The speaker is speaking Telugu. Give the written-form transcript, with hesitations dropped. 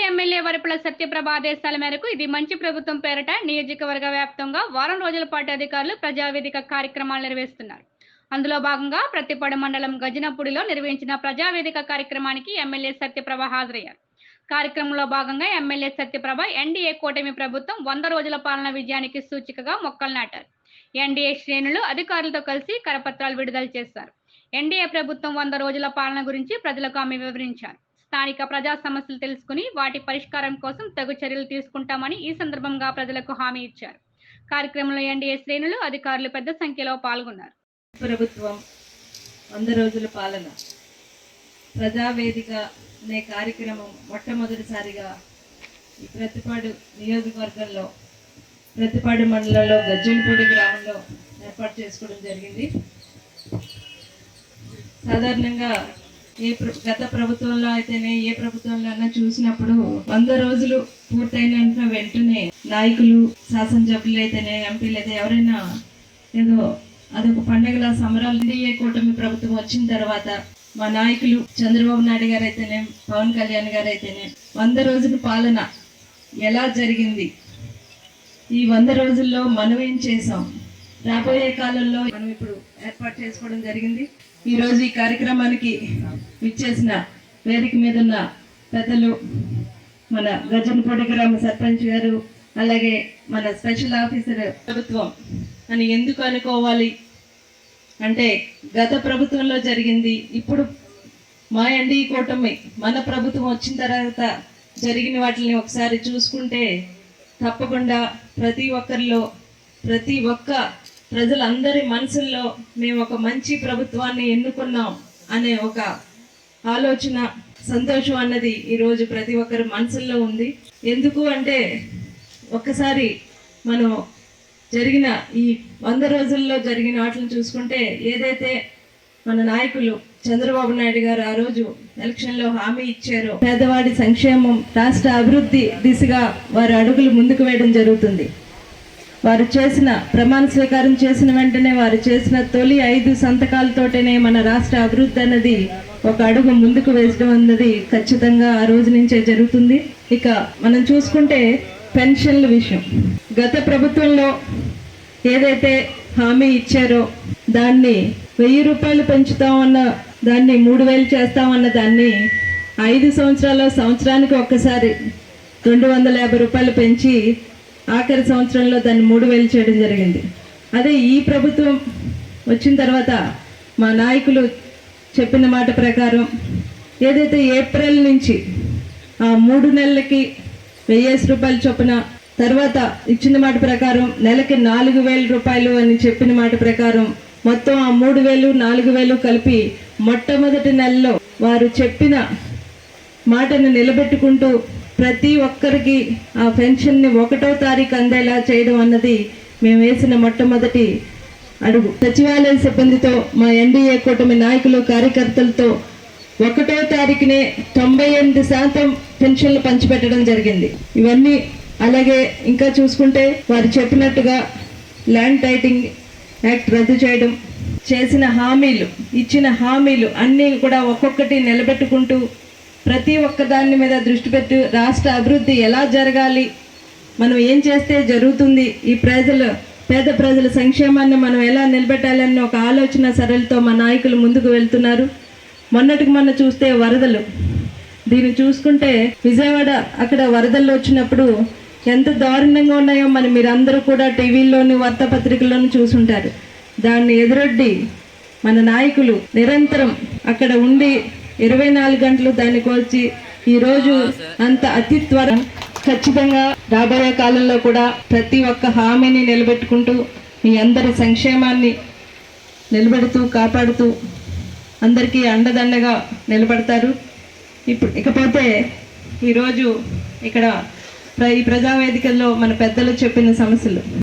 ఎమ్మెల్యే వరపుల సత్యప్రభ ఆదేశాల మేరకు ఇది మంచి ప్రభుత్వం పేరిట నియోజకవర్గ వ్యాప్తంగా వారం రోజుల పాటు అధికారులు ప్రజావేదిక కార్యక్రమాలు నిర్వహిస్తున్నారు. అందులో భాగంగా ప్రతిపాడు మండలం గజనపూడిలో నిర్వహించిన ప్రజావేదిక కార్యక్రమానికి ఎమ్మెల్యే సత్యప్రభ హాజరయ్యారు. కార్యక్రమంలో భాగంగా ఎమ్మెల్యే సత్యప్రభ ఎన్డీఏ కూటమి ప్రభుత్వం 100 రోజుల పాలన విజయానికి సూచికగా మొక్కలు నాటారు. ఎన్డీఏ శ్రేణులు అధికారులతో కలిసి కరపత్రాలు విడుదల చేశారు. ఎన్డీఏ ప్రభుత్వం 100 రోజుల పాలన గురించి ప్రజలకు ఆమె వివరించారు. స్థానిక ప్రజా సమస్యలు తెలుసుకుని వాటి పరిష్కారం కోసం తగు చర్యలు తీసుకుంటామని ఈ సందర్భంగా ప్రజలకు హామీ ఇచ్చారు. కార్యక్రమంలో ఎన్డీఏ శ్రేణులు అధికారులు పెద్ద సంఖ్యలో పాల్గొన్నారు. ప్రభుత్వం 100 రోజుల పాలన ప్రజావేదిక అనే కార్యక్రమం మొట్టమొదటిసారిగా ఈ ప్రతిపాడు నియోజకవర్గంలో ప్రతిపాడు మండలంలో గజ్జనపూడి గ్రామంలో ఏర్పాటు చేసుకోవడం జరిగింది. సాధారణంగా గత ప్రభుత్వంలో అయితేనే ఏ ప్రభుత్వంలో అయినా చూసినప్పుడు 100 రోజులు పూర్తయిన వెంటనే నాయకులు, శాసనసభ్యులు అయితేనే, ఎంపీలు అయితే ఎవరైనా ఏదో అదొక పండగల సంబరాలు. ఎన్డీఏ కూటమి ప్రభుత్వం వచ్చిన తర్వాత మా నాయకులు చంద్రబాబు నాయుడు గారు అయితేనే, పవన్ కళ్యాణ్ గారు అయితేనే 100 రోజుల పాలన ఎలా జరిగింది, ఈ 100 రోజుల్లో మనం ఏం చేసాం, రాబోయే కాలంలో మనం ఇప్పుడు ఏర్పాటు చేసుకోవడం జరిగింది. ఈరోజు ఈ కార్యక్రమానికి విచ్చేసిన వేదిక మీద ఉన్న పెద్దలు, మన గజనపూడి గ్రామ సర్పంచ్ గారు, అలాగే మన స్పెషల్ ఆఫీసర్. ప్రభుత్వం అని ఎందుకు అనుకోవాలి అంటే గత ప్రభుత్వంలో జరిగింది, ఇప్పుడు మా ఎన్డీఏ కూటమి మన ప్రభుత్వం వచ్చిన తర్వాత జరిగిన వాటిని ఒకసారి చూసుకుంటే తప్పకుండా ప్రతి ఒక్కరిలో, ప్రతి ఒక్క ప్రజలందరి మనసుల్లో మేము ఒక మంచి ప్రభుత్వాన్ని ఎన్నుకున్నాం అనే ఒక ఆలోచన, సంతోషం అన్నది ఈరోజు ప్రతి ఒక్కరి మనసుల్లో ఉంది. ఎందుకు అంటే ఒక్కసారి మనం జరిగిన ఈ 100 రోజుల్లో జరిగిన వాటిని చూసుకుంటే, ఏదైతే మన నాయకులు చంద్రబాబు నాయుడు గారు ఆ రోజు ఎలక్షన్లో హామీ ఇచ్చారో, పేదవాడి సంక్షేమం, రాష్ట్ర అభివృద్ధి దిశగా వారు అడుగులు ముందుకు వేయడం జరుగుతుంది. వారు చేసిన ప్రమాణ స్వీకారం చేసిన వెంటనే వారు చేసిన తొలి 5 సంతకాలతోటనే మన రాష్ట్ర అభివృద్ధి అన్నది ఒక అడుగు ముందుకు వేయడం అన్నది ఖచ్చితంగా ఆ రోజు నుంచే జరుగుతుంది. ఇక మనం చూసుకుంటే పెన్షన్ల విషయం, గత ప్రభుత్వంలో ఏదైతే హామీ ఇచ్చారో దాన్ని 1000 రూపాయలు పెంచుతామన్న దాన్ని 3000 చేస్తామన్న దాన్ని 5 సంవత్సరాల్లో సంవత్సరానికి ఒక్కసారి 250 రూపాయలు పెంచి ఆఖరి సంవత్సరంలో దాన్ని 3000 చేయడం జరిగింది. అదే ఈ ప్రభుత్వం వచ్చిన తర్వాత మా నాయకులు చెప్పిన మాట ప్రకారం ఏదైతే ఏప్రిల్ నుంచి ఆ 3 నెలలకి 1000 రూపాయలు చొప్పున, తర్వాత ఇచ్చిన మాట ప్రకారం నెలకి 4000 రూపాయలు అని చెప్పిన మాట ప్రకారం మొత్తం ఆ 3000, 4000 కలిపి మొట్టమొదటి నెలలో వారు చెప్పిన మాటను నిలబెట్టుకుంటూ ప్రతి ఒక్కరికి ఆ పెన్షన్ని 1వ తారీఖు అందేలా చేయడం అన్నది మేము వేసిన మొట్టమొదటి అడుగు. సచివాలయ సిబ్బందితో, మా ఎన్డీఏ కూటమి నాయకులు, కార్యకర్తలతో 1వ తారీఖునే 98% పెన్షన్లు పంచిపెట్టడం జరిగింది. ఇవన్నీ అలాగే ఇంకా చూసుకుంటే వారు చెప్పినట్టుగా ల్యాండ్ టైటింగ్ యాక్ట్ రద్దు చేయడం, చేసిన హామీలు, ఇచ్చిన హామీలు అన్నీ కూడా ఒక్కొక్కటి నిలబెట్టుకుంటూ ప్రతి ఒక్క దాని మీద దృష్టి పెట్టి రాష్ట్ర అభివృద్ధి ఎలా జరగాలి, మనం ఏం చేస్తే జరుగుతుంది, ఈ పేద ప్రజల సంక్షేమాన్ని మనం ఎలా నిలబెట్టాలన్న ఒక ఆలోచన సరళితో మా నాయకులు ముందుకు వెళ్తున్నారు. మొన్నటికి మొన్న చూస్తే వరదలు, దీన్ని చూసుకుంటే విజయవాడ అక్కడ వరదలు వచ్చినప్పుడు ఎంత దారుణంగా ఉన్నాయో మీరందరూ కూడా టీవీల్లోని, వార్తాపత్రికల్లోని చూసుంటారు. దాన్ని ఎదురొడ్డి మన నాయకులు నిరంతరం అక్కడ ఉండి 24 గంటలు దాన్ని కోల్చి ఈరోజు అంత అతి త్వర ఖచ్చితంగా రాబోయే కాలంలో కూడా ప్రతి ఒక్క హామీని నిలబెట్టుకుంటూ మీ అందరి సంక్షేమాన్ని నిలబెడుతూ, కాపాడుతూ అందరికీ అండదండగా నిలబడతారు. ఇకపోతే ఈరోజు ఇక్కడ ఈ ప్రజావేదికల్లో మన పెద్దలు చెప్పిన సమస్యలు